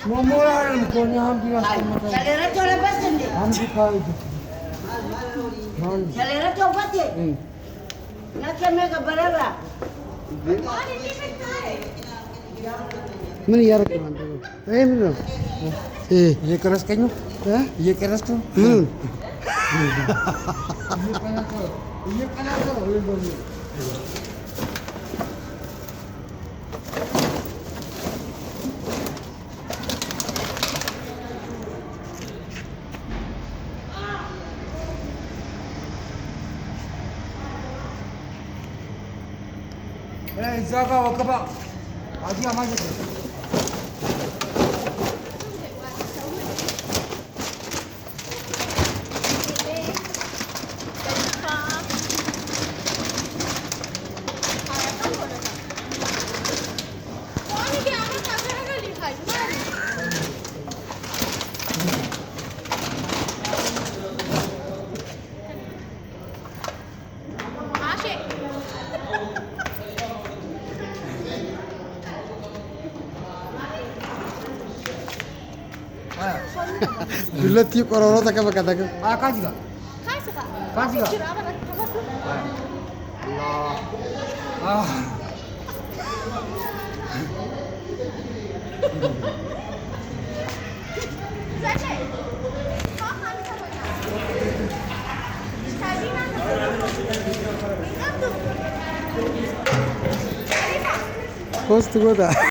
Memorial konya ham di atas mata. Selera coba pesen deh. Ham di kau itu. Selera coba deh. Nanti mereka berapa? Mana यार के मानते हो? मिलो. ये करस कहीं हो? ये करस तो? ये करना तो ये बोलिए. जागा वकबा आजी आवाज येते Dulu tiup orang-orang tak apa kata ke? Kau juga. Kau juga. Allah. Post tu kau tak?